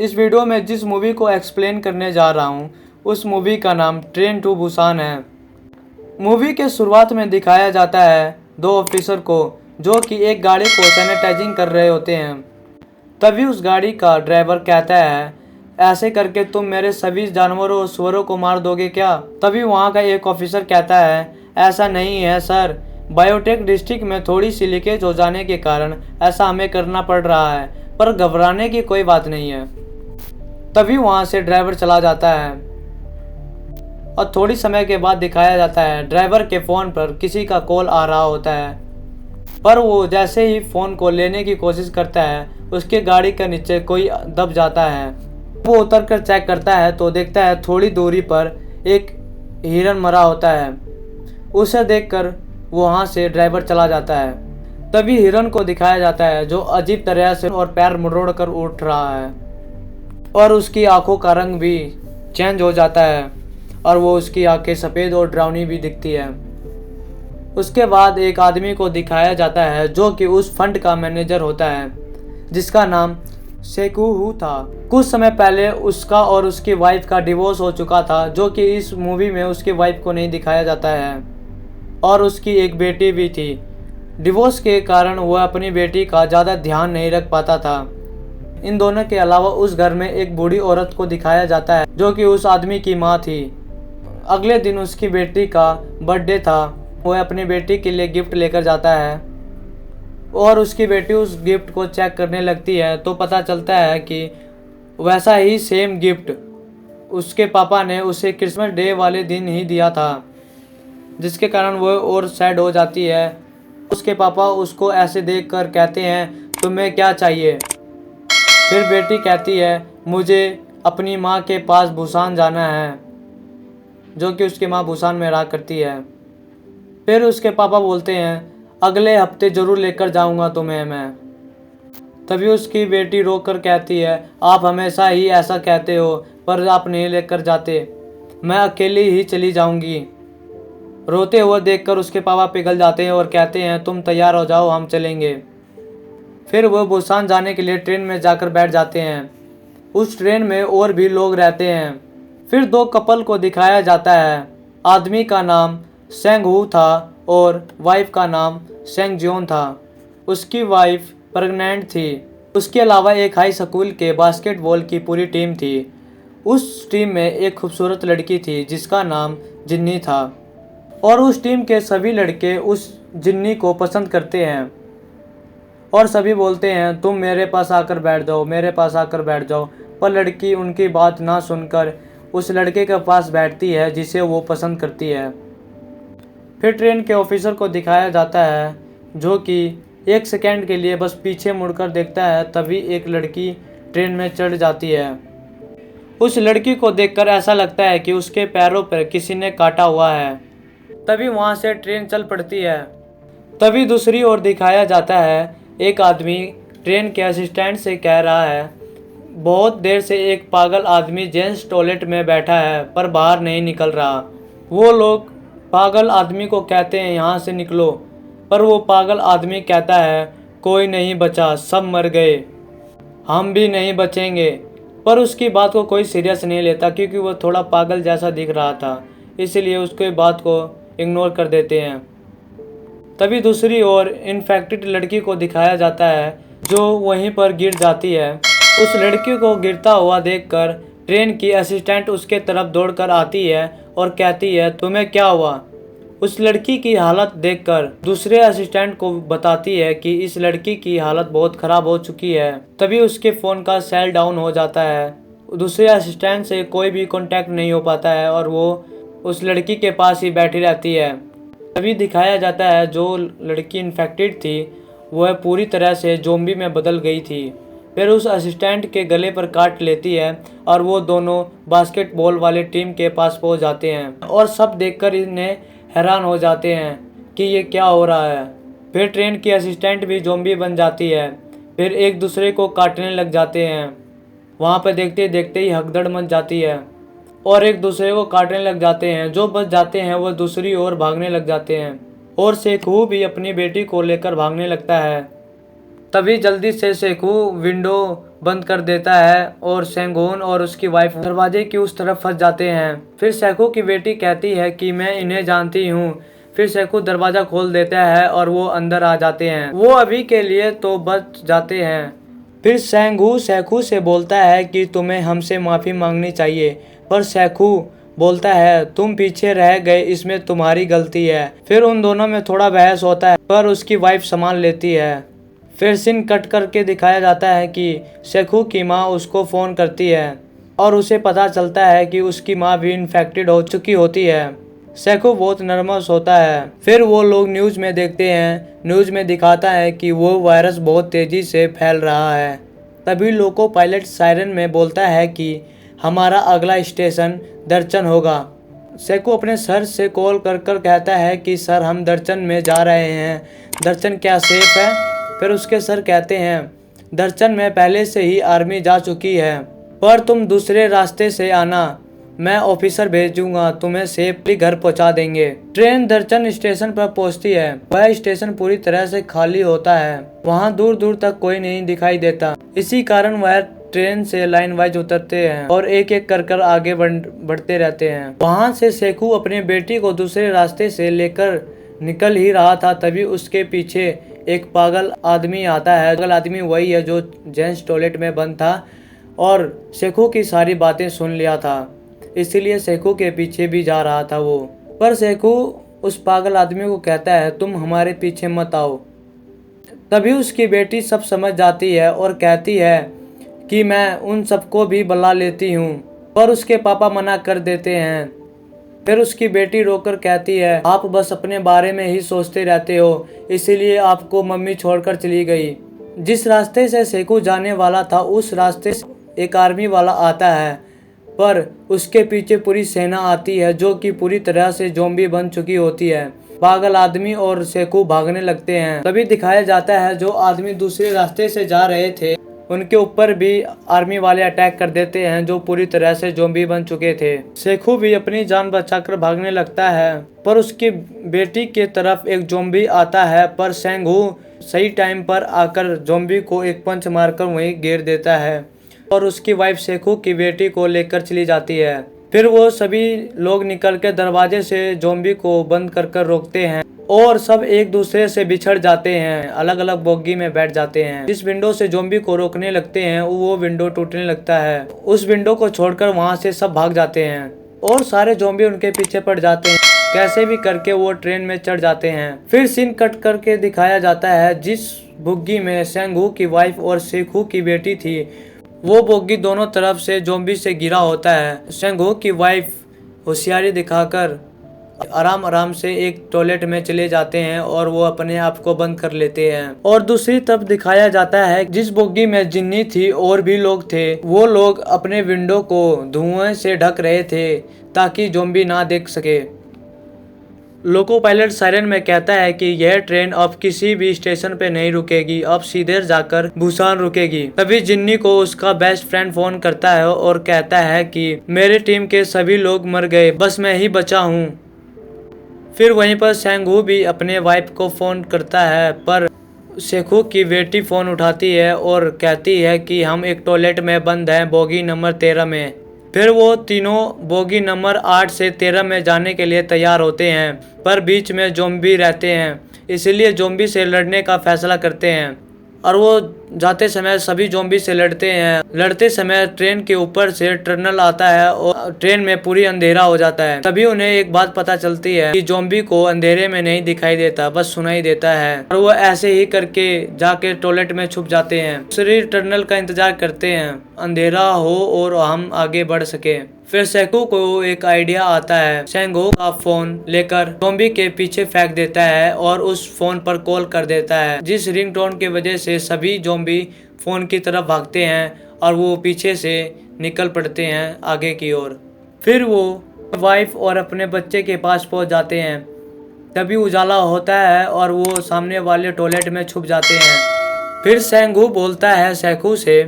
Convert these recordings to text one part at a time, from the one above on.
इस वीडियो में जिस मूवी को एक्सप्लेन करने जा रहा हूँ उस मूवी का नाम ट्रेन टू बुसान है। मूवी के शुरुआत में दिखाया जाता है दो ऑफिसर को जो कि एक गाड़ी को सैनिटाइजिंग कर रहे होते हैं। तभी उस गाड़ी का ड्राइवर कहता है, ऐसे करके तुम मेरे सभी जानवरों और सुअरों को मार दोगे क्या? तभी वहाँ का एक ऑफिसर कहता है, ऐसा नहीं है सर, बायोटेक डिस्ट्रिक्ट में थोड़ी सी लीकेज हो जाने के कारण ऐसा हमें करना पड़ रहा है, पर घबराने की कोई बात नहीं है। तभी वहाँ से ड्राइवर चला जाता है और थोड़ी समय के बाद दिखाया जाता है ड्राइवर के फ़ोन पर किसी का कॉल आ रहा होता है, पर वो जैसे ही फ़ोन को लेने की कोशिश करता है उसके गाड़ी के नीचे कोई दब जाता है। वो उतर कर चेक करता है तो देखता है थोड़ी दूरी पर एक हिरन मरा होता है। उसे देखकर वहाँ से ड्राइवर चला जाता है। तभी हिरन को दिखाया जाता है जो अजीब तरह से और पैर मरोड़ कर उठ रहा है और उसकी आंखों का रंग भी चेंज हो जाता है और वो उसकी आंखें सफ़ेद और डरावनी भी दिखती है। उसके बाद एक आदमी को दिखाया जाता है जो कि उस फंड का मैनेजर होता है जिसका नाम सेकूहू था। कुछ समय पहले उसका और उसकी वाइफ का डिवोर्स हो चुका था, जो कि इस मूवी में उसकी वाइफ को नहीं दिखाया जाता है, और उसकी एक बेटी भी थी। डिवोर्स के कारण वह अपनी बेटी का ज़्यादा ध्यान नहीं रख पाता था। इन दोनों के अलावा उस घर में एक बूढ़ी औरत को दिखाया जाता है जो कि उस आदमी की माँ थी। अगले दिन उसकी बेटी का बर्थडे था। वह अपनी बेटी के लिए गिफ्ट लेकर जाता है और उसकी बेटी उस गिफ्ट को चेक करने लगती है तो पता चलता है कि वैसा ही सेम गिफ्ट उसके पापा ने उसे क्रिसमस डे वाले दिन ही दिया था, जिसके कारण वह और सैड हो जाती है। उसके पापा उसको ऐसे देखकर कहते हैं, तुम्हें क्या चाहिए? फिर बेटी कहती है, मुझे अपनी माँ के पास बुसान जाना है, जो कि उसकी माँ बुसान में रहा करती है। फिर उसके पापा बोलते हैं, अगले हफ्ते ज़रूर लेकर जाऊंगा तुम्हें मैं। तभी उसकी बेटी रोकर कहती है, आप हमेशा ही ऐसा कहते हो पर आप नहीं लेकर जाते, मैं अकेली ही चली जाऊंगी। रोते हुए देखकर उसके पापा पिघल जाते हैं और कहते हैं, तुम तैयार हो जाओ, हम चलेंगे। फिर वह बुसान जाने के लिए ट्रेन में जाकर बैठ जाते हैं। उस ट्रेन में और भी लोग रहते हैं। फिर दो कपल को दिखाया जाता है। आदमी का नाम सेंग हू था और वाइफ का नाम सेंग जियोन था। उसकी वाइफ प्रेग्नेंट थी। उसके अलावा एक हाई स्कूल के बास्केटबॉल की पूरी टीम थी। उस टीम में एक खूबसूरत लड़की थी जिसका नाम जिन्नी था, और उस टीम के सभी लड़के उस जिन्नी को पसंद करते हैं और सभी बोलते हैं, तुम मेरे पास आकर बैठ जाओ, मेरे पास आकर बैठ जाओ। पर लड़की उनकी बात ना सुनकर उस लड़के के पास बैठती है जिसे वो पसंद करती है। फिर ट्रेन के ऑफिसर को दिखाया जाता है जो कि एक सेकंड के लिए बस पीछे मुड़कर देखता है। तभी एक लड़की ट्रेन में चढ़ जाती है। उस लड़की को देखकर ऐसा लगता है कि उसके पैरों पर किसी ने काटा हुआ है। तभी वहाँ से ट्रेन चल पड़ती है। तभी दूसरी ओर दिखाया जाता है एक आदमी ट्रेन के असिस्टेंट से कह रहा है, बहुत देर से एक पागल आदमी जेंट्स टॉयलेट में बैठा है पर बाहर नहीं निकल रहा। वो लोग पागल आदमी को कहते हैं, यहाँ से निकलो, पर वो पागल आदमी कहता है, कोई नहीं बचा, सब मर गए, हम भी नहीं बचेंगे। पर उसकी बात को कोई सीरियस नहीं लेता क्योंकि वो थोड़ा पागल जैसा दिख रहा था, इसलिए उसके बात को इग्नोर कर देते हैं। तभी दूसरी ओर इन्फेक्टेड लड़की को दिखाया जाता है जो वहीं पर गिर जाती है। उस लड़की को गिरता हुआ देखकर ट्रेन की असिस्टेंट उसके तरफ दौड़कर आती है और कहती है, तुम्हें क्या हुआ? उस लड़की की हालत देखकर दूसरे असिस्टेंट को बताती है कि इस लड़की की हालत बहुत ख़राब हो चुकी है। तभी उसके फ़ोन का सेल डाउन हो जाता है। दूसरे असिस्टेंट से कोई भी कांटेक्ट नहीं हो पाता है और वो उस लड़की के पास ही बैठी रहती है। तभी दिखाया जाता है जो लड़की इन्फेक्टेड थी वह पूरी तरह से ज़ॉम्बी में बदल गई थी। फिर उस असिस्टेंट के गले पर काट लेती है और वो दोनों बास्केटबॉल वाले टीम के पास पहुंच जाते हैं और सब देखकर इन्हें हैरान हो जाते हैं कि ये क्या हो रहा है। फिर ट्रेन की असिस्टेंट भी ज़ॉम्बी बन जाती है। फिर एक दूसरे को काटने लग जाते हैं। वहाँ पर देखते देखते ही हगदड़ मच जाती है और एक दूसरे को काटने लग जाते हैं। जो बच जाते हैं वह दूसरी ओर भागने लग जाते हैं और सेकू भी अपनी बेटी को लेकर भागने लगता है। तभी जल्दी से सेकू विंडो बंद कर देता है और सेंगहोन और उसकी वाइफ दरवाजे की उस तरफ फंस जाते हैं। फिर सेखू की बेटी कहती है कि मैं इन्हें जानती हूँ। फिर सेखू दरवाजा खोल देता है और वो अंदर आ जाते हैं। वो अभी के लिए तो बच जाते हैं। फिर सेंगहू सेखू से बोलता है कि तुम्हें हमसे माफ़ी मांगनी चाहिए, पर सेखू बोलता है तुम पीछे रह गए, इसमें तुम्हारी गलती है। फिर उन दोनों में थोड़ा बहस होता है, पर उसकी वाइफ संभाल लेती है। फिर सीन कट करके दिखाया जाता है कि सेखू की माँ उसको फ़ोन करती है और उसे पता चलता है कि उसकी माँ भी इन्फेक्टेड हो चुकी होती है। सेखू बहुत नर्वस होता है। फिर वो लोग न्यूज़ में देखते हैं, न्यूज़ में दिखाता है कि वो वायरस बहुत तेज़ी से फैल रहा है। तभी लोको पायलट सायरन में बोलता है कि हमारा अगला स्टेशन दर्चन होगा। सेखू अपने सर से कॉल कर कर कहता है कि सर हम दर्चन में जा रहे हैं, दर्चन क्या सेफ है? फिर उसके सर कहते हैं दर्चन में पहले से ही आर्मी जा चुकी है, पर तुम दूसरे रास्ते से आना, मैं ऑफिसर भेजूंगा, तुम्हें सेफली घर पहुंचा देंगे। ट्रेन दर्चन स्टेशन पर पहुंचती है। वह स्टेशन पूरी तरह से खाली होता है, वहां दूर दूर तक कोई नहीं दिखाई देता। इसी कारण वह ट्रेन से लाइन वाइज उतरते हैं और एक एक कर कर आगे बढ़ते रहते हैं। वहां से सेखू अपनी बेटी को दूसरे रास्ते से लेकर निकल ही रहा था, तभी उसके पीछे एक पागल आदमी आता है। पागल आदमी वही है जो जेंट्स टॉयलेट में बंद था और सेखू की सारी बातें सुन लिया था, इसीलिए सेखू के पीछे भी जा रहा था वो। पर सेखू उस पागल आदमी को कहता है तुम हमारे पीछे मत आओ। तभी उसकी बेटी सब समझ जाती है और कहती है कि मैं उन सबको भी बुला लेती हूँ, पर उसके पापा मना कर देते हैं। फिर उसकी बेटी रोकर कहती है आप बस अपने बारे में ही सोचते रहते हो, इसीलिए आपको मम्मी छोड़कर चली गई। जिस रास्ते से सेखू जाने वाला था उस रास्ते से एक आर्मी वाला आता है, पर उसके पीछे पूरी सेना आती है जो कि पूरी तरह से ज़ॉम्बी बन चुकी होती है। पागल आदमी और सेखू भागने लगते हैं। तभी दिखाया जाता है जो आदमी दूसरे रास्ते से जा रहे थे उनके ऊपर भी आर्मी वाले अटैक कर देते हैं जो पूरी तरह से ज़ॉम्बी बन चुके थे। सेखू भी अपनी जान बचाकर भागने लगता है, पर उसकी बेटी के तरफ एक ज़ॉम्बी आता है, पर सेंगहू सही टाइम पर आकर ज़ॉम्बी को एक पंच मारकर वहीं गिर देता है और उसकी वाइफ सेखू की बेटी को लेकर चली जाती है। फिर वो सभी लोग निकल के दरवाजे से ज़ॉम्बी को बंद कर कर रोकते हैं और सब एक दूसरे से बिछड़ जाते हैं, अलग अलग बोगी में बैठ जाते हैं। जिस विंडो से ज़ॉम्बी को रोकने लगते हैं वो विंडो टूटने लगता है। उस विंडो को छोड़कर वहां से सब भाग जाते हैं और सारे ज़ॉम्बी उनके पीछे पड़ जाते हैं। कैसे भी करके वो ट्रेन में चढ़ जाते हैं। फिर सीन कट करके दिखाया जाता है जिस बुग्गी में सेंगहू की वाइफ और सेखू की बेटी थी, वो बोगी दोनों तरफ से ज़ॉम्बी से घिरा होता है। सेंगहू की वाइफ होशियारी दिखाकर आराम आराम से एक टॉयलेट में चले जाते हैं और वो अपने आप को बंद कर लेते हैं। और दूसरी तरफ दिखाया जाता है जिस बोगी में जिन्नी थी और भी लोग थे, वो लोग अपने विंडो को धुएं से ढक रहे थे ताकि ज़ॉम्बी ना देख सके। लोको पायलट सायरन में कहता है कि यह ट्रेन अब किसी भी स्टेशन पे नहीं रुकेगी, अब सीधे जाकर बुसान रुकेगी। तभी जिन्नी को उसका बेस्ट फ्रेंड फोन करता है और कहता है कि मेरे टीम के सभी लोग मर गए, बस मैं ही बचा हूँ। फिर वहीं पर सेंगहू भी अपने वाइफ को फ़ोन करता है, पर सेखू की बेटी फ़ोन उठाती है और कहती है कि हम एक टॉयलेट में बंद हैं बोगी नंबर 13 में। फिर वो तीनों बोगी नंबर 8 से 13 में जाने के लिए तैयार होते हैं, पर बीच में ज़ॉम्बी रहते हैं, इसलिए ज़ॉम्बी से लड़ने का फैसला करते हैं और वो जाते समय सभी ज़ॉम्बी से लड़ते हैं। लड़ते समय ट्रेन के ऊपर से टनल आता है और ट्रेन में पूरी अंधेरा हो जाता है। तभी उन्हें एक बात पता चलती है कि ज़ॉम्बी को अंधेरे में नहीं दिखाई देता, बस सुनाई देता है, और वो ऐसे ही करके जाके टॉयलेट में छुप जाते हैं। दूसरी टनल का इंतजार करते हैं, अंधेरा हो और हम आगे बढ़ सके। फिर सेखू को एक आइडिया आता है। सेंगहू का फोन लेकर ज़ॉम्बी के पीछे फेंक देता है और उस फोन पर कॉल कर देता है, जिस रिंगटोन की वजह से सभी ज़ॉम्बी फोन की तरफ भागते हैं और वो पीछे से निकल पड़ते हैं आगे की ओर। फिर वो वाइफ और अपने बच्चे के पास पहुंच जाते हैं। तभी उजाला होता है और वो सामने वाले टॉयलेट में छुप जाते हैं। फिर सेंगहू बोलता है सेखू से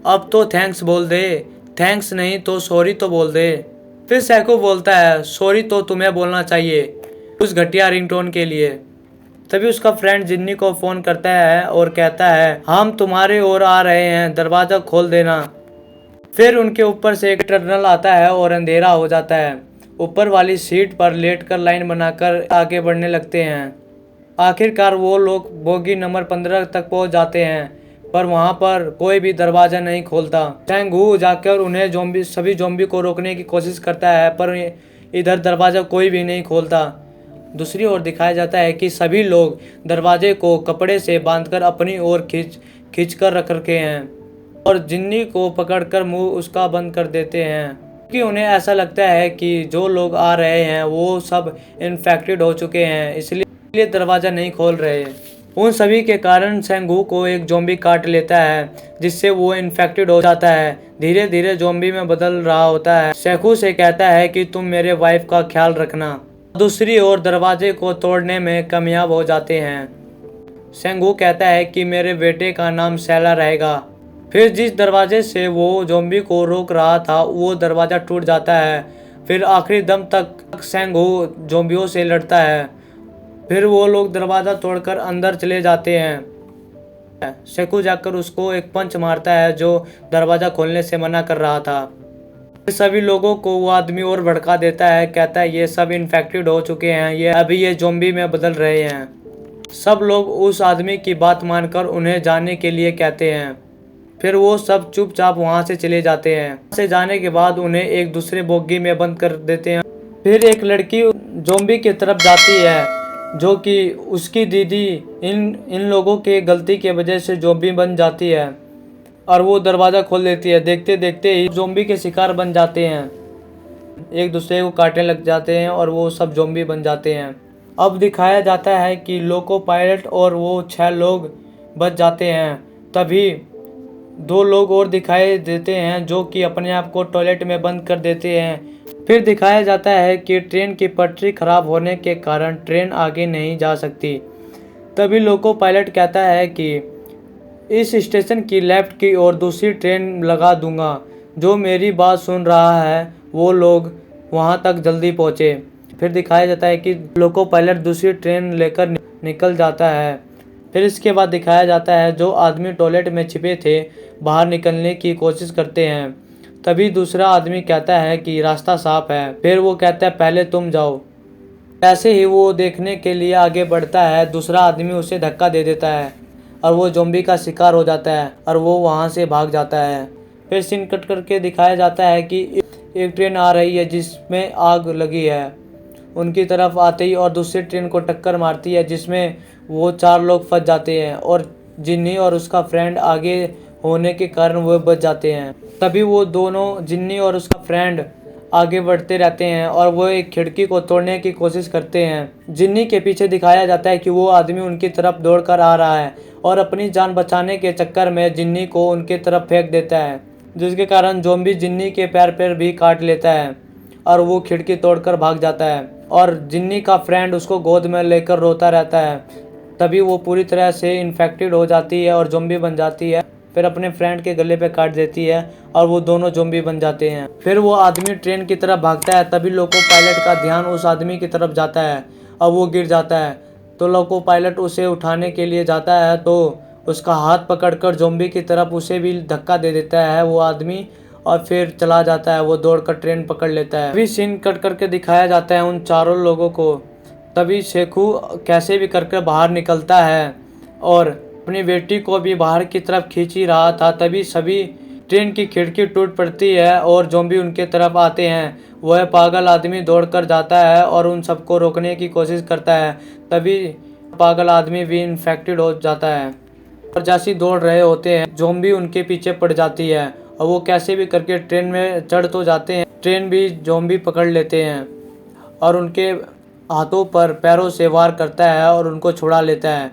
अब तो थैंक्स बोल दे, थैंक्स नहीं तो सॉरी तो बोल दे। फिर सेखू बोलता है सॉरी तो तुम्हें बोलना चाहिए उस घटिया रिंगटोन के लिए। तभी उसका फ्रेंड जिन्नी को फ़ोन करता है और कहता है हम तुम्हारे ओर आ रहे हैं, दरवाज़ा खोल देना। फिर उनके ऊपर से एक टनल आता है और अंधेरा हो जाता है। ऊपर वाली सीट पर लेटकर लाइन बनाकर आगे बढ़ने लगते हैं। आखिरकार वो लोग बोगी नंबर 15 तक पहुंच जाते हैं, पर वहां पर कोई भी दरवाज़ा नहीं खोलता। चैंग-हू जाकर उन्हें सभी ज़ॉम्बी को रोकने की कोशिश करता है, पर इधर दरवाज़ा कोई भी नहीं खोलता। दूसरी ओर दिखाया जाता है कि सभी लोग दरवाजे को कपड़े से बांधकर अपनी ओर खींच कर रख रखे हैं और जिन्नी को पकड़कर मुंह उसका बंद कर देते हैं, क्योंकि उन्हें ऐसा लगता है कि जो लोग आ रहे हैं वो सब इन्फेक्टेड हो चुके हैं, इसलिए दरवाज़ा नहीं खोल रहे। उन सभी के कारण चैंग-हू को एक ज़ॉम्बी काट लेता है, जिससे वो इन्फेक्टेड हो जाता है। धीरे धीरे ज़ॉम्बी में बदल रहा होता है। चैंग-हू से कहता है कि तुम मेरे वाइफ का ख्याल रखना। दूसरी ओर दरवाजे को तोड़ने में कामयाब हो जाते हैं। चैंग-हू कहता है कि मेरे बेटे का नाम सैला रहेगा। फिर जिस दरवाजे से वो ज़ॉम्बी को रोक रहा था वो दरवाज़ा टूट जाता है। फिर आखिरी दम तक चैंग-हू ज़ॉम्बियों से लड़ता है। फिर वो लोग दरवाज़ा तोड़कर अंदर चले जाते हैं। चैंग-हू जाकर उसको एक पंच मारता है जो दरवाज़ा खोलने से मना कर रहा था। सभी लोगों को वो आदमी और भड़का देता है, कहता है ये सब इन्फेक्टेड हो चुके हैं, ये ज़ॉम्बी में बदल रहे हैं। सब लोग उस आदमी की बात मानकर उन्हें जाने के लिए कहते हैं। फिर वो सब चुपचाप वहाँ से चले जाते हैं। वहाँ से जाने के बाद उन्हें एक दूसरे बोगी में बंद कर देते हैं। फिर एक लड़की ज़ॉम्बी की तरफ जाती है, जो कि उसकी दीदी इन लोगों के गलती के वजह से ज़ॉम्बी बन जाती है और वो दरवाज़ा खोल देती है। देखते देखते ही ज़ॉम्बी के शिकार बन जाते हैं, एक दूसरे को काटने लग जाते हैं और वो सब ज़ॉम्बी बन जाते हैं। अब दिखाया जाता है कि लोको पायलट और वो 6 लोग बच जाते हैं। तभी 2 लोग और दिखाई देते हैं जो कि अपने आप को टॉयलेट में बंद कर देते हैं। फिर दिखाया जाता है कि ट्रेन की पटरी खराब होने के कारण ट्रेन आगे नहीं जा सकती। तभी लोको पायलट कहता है कि इस स्टेशन की लेफ्ट की ओर दूसरी ट्रेन लगा दूंगा। जो मेरी बात सुन रहा है वो लोग वहाँ तक जल्दी पहुँचे। फिर दिखाया जाता है कि लोको पायलट दूसरी ट्रेन लेकर निकल जाता है। फिर इसके बाद दिखाया जाता है जो आदमी टॉयलेट में छिपे थे बाहर निकलने की कोशिश करते हैं। तभी दूसरा आदमी कहता है कि रास्ता साफ है। फिर वो कहता है पहले तुम जाओ। ऐसे ही वो देखने के लिए आगे बढ़ता है, दूसरा आदमी उसे धक्का दे देता है और वो ज़ॉम्बी का शिकार हो जाता है और वो वहाँ से भाग जाता है। फिर सीन कट करके दिखाया जाता है कि एक ट्रेन आ रही है जिसमें आग लगी है, उनकी तरफ आते ही और दूसरी ट्रेन को टक्कर मारती है, जिसमें वो 4 लोग फंस जाते हैं और जिन्नी और उसका फ्रेंड आगे होने के कारण वो बच जाते हैं। तभी वो दोनों, जिन्नी और उसका फ्रेंड, आगे बढ़ते रहते हैं और वो एक खिड़की को तोड़ने की कोशिश करते हैं। जिन्नी के पीछे दिखाया जाता है कि वो आदमी उनकी तरफ दौड़कर आ रहा है और अपनी जान बचाने के चक्कर में जिन्नी को उनकी तरफ फेंक देता है, जिसके कारण ज़ॉम्बी जिन्नी के पैर पर भी काट लेता है और वो खिड़की तोड़कर भाग जाता है और जिन्नी का फ्रेंड उसको गोद में लेकर रोता रहता है। तभी वो पूरी तरह से इन्फेक्टेड हो जाती है और ज़ॉम्बी बन जाती है। फिर अपने फ्रेंड के गले पे काट देती है और वो दोनों ज़ॉम्बी बन जाते हैं। फिर वो आदमी ट्रेन की तरफ भागता है। तभी लोको पायलट का ध्यान उस आदमी की तरफ जाता है और वो गिर जाता है। तो लोको पायलट उसे उठाने के लिए जाता है तो उसका हाथ पकड़कर ज़ॉम्बी की तरफ उसे भी धक्का दे देता है वो आदमी और फिर चला जाता है। वो दौड़कर ट्रेन पकड़ लेता है। अभी सीन कट करके दिखाया जाता है उन चारों लोगों को। तभी चैंग-हू कैसे भी करके बाहर निकलता है और अपनी बेटी को भी बाहर की तरफ खींच ही रहा था। तभी सभी ट्रेन की खिड़की टूट पड़ती है और ज़ॉम्बी उनके तरफ आते हैं। वह पागल आदमी दौड़कर जाता है और उन सबको रोकने की कोशिश करता है। तभी पागल आदमी भी इन्फेक्टेड हो जाता है और जैसे दौड़ रहे होते हैं ज़ॉम्बी उनके पीछे पड़ जाती है और वो कैसे भी करके ट्रेन में चढ़ तो जाते हैं। ट्रेन भी ज़ॉम्बी पकड़ लेते हैं और उनके हाथों पर पैरों से वार करता है और उनको छुड़ा लेता है।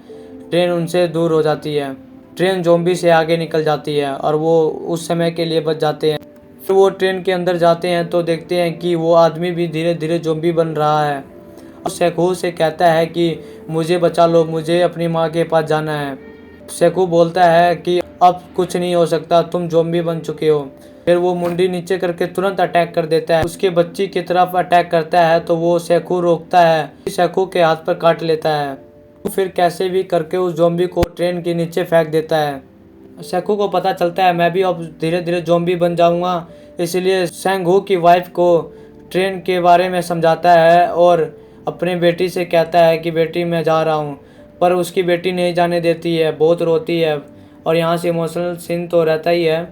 ट्रेन उनसे दूर हो जाती है। ट्रेन ज़ॉम्बी से आगे निकल जाती है और वो उस समय के लिए बच जाते हैं। फिर वो ट्रेन के अंदर जाते हैं तो देखते हैं कि वो आदमी भी धीरे धीरे ज़ॉम्बी बन रहा है और चैंग-हू से कहता है कि मुझे बचा लो, मुझे अपनी माँ के पास जाना है। चैंग-हू बोलता है कि अब कुछ नहीं हो सकता, तुम ज़ॉम्बी बन चुके हो। फिर वो मुंडी नीचे करके तुरंत अटैक कर देता है। उसके बच्ची की तरफ अटैक करता है तो वो चैंग-हू रोकता है, चैंग-हू के हाथ पर काट लेता है फिर कैसे भी करके उस ज़ॉम्बी को ट्रेन के नीचे फेंक देता है। सेकू को पता चलता है मैं भी अब धीरे धीरे ज़ॉम्बी बन जाऊंगा, इसलिए सेंगहू की वाइफ को ट्रेन के बारे में समझाता है और अपने बेटी से कहता है कि बेटी मैं जा रहा हूँ, पर उसकी बेटी नहीं जाने देती है, बहुत रोती है। और यहाँ से इमोशनल सीन तो रहता ही है,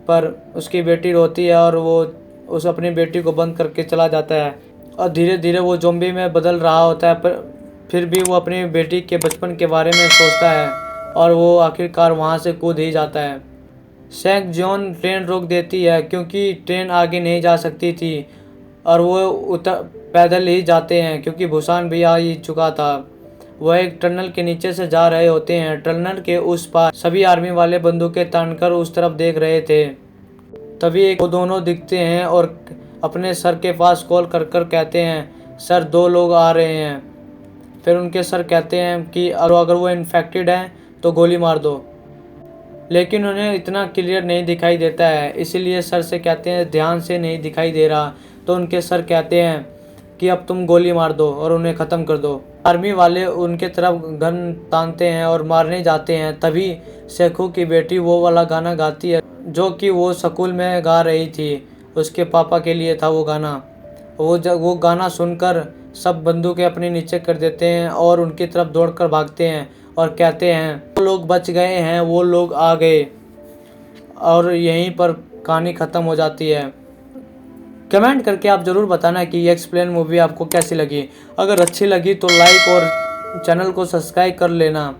पर उसकी बेटी रोती है और वो उस अपनी बेटी को बंद करके चला जाता है और धीरे धीरे वो ज़ॉम्बी में बदल रहा होता है, पर फिर भी वो अपनी बेटी के बचपन के बारे में सोचता है और वो आखिरकार वहाँ से कूद ही जाता है। सैंग जॉन ट्रेन रोक देती है क्योंकि ट्रेन आगे नहीं जा सकती थी और वो पैदल ही जाते हैं क्योंकि बुसान भी आ ही चुका था। वह एक टनल के नीचे से जा रहे होते हैं। टनल के उस पार सभी आर्मी वाले बंदूकें तानकर उस तरफ देख रहे थे। तभी वो दोनों दिखते हैं और अपने सर के पास कॉल कर कर कहते हैं सर 2 लोग आ रहे हैं। फिर उनके सर कहते हैं कि अगर वो इन्फेक्टेड हैं तो गोली मार दो, लेकिन उन्हें इतना क्लियर नहीं दिखाई देता है, इसीलिए सर से कहते हैं ध्यान से नहीं दिखाई दे रहा। तो उनके सर कहते हैं कि अब तुम गोली मार दो और उन्हें ख़त्म कर दो। आर्मी वाले उनके तरफ गन तानते हैं और मारने जाते हैं। तभी सेखू की बेटी वो वाला गाना गाती है जो कि वो स्कूल में गा रही थी, उसके पापा के लिए था वो गाना। वो गाना सुनकर सब बंदूकें अपने नीचे कर देते हैं और उनकी तरफ दौड़कर भागते हैं और कहते हैं वो लोग बच गए हैं, वो लोग आ गए। और यहीं पर कहानी ख़त्म हो जाती है। कमेंट करके आप ज़रूर बताना कि ये एक्सप्लेन मूवी आपको कैसी लगी। अगर अच्छी लगी तो लाइक और चैनल को सब्सक्राइब कर लेना।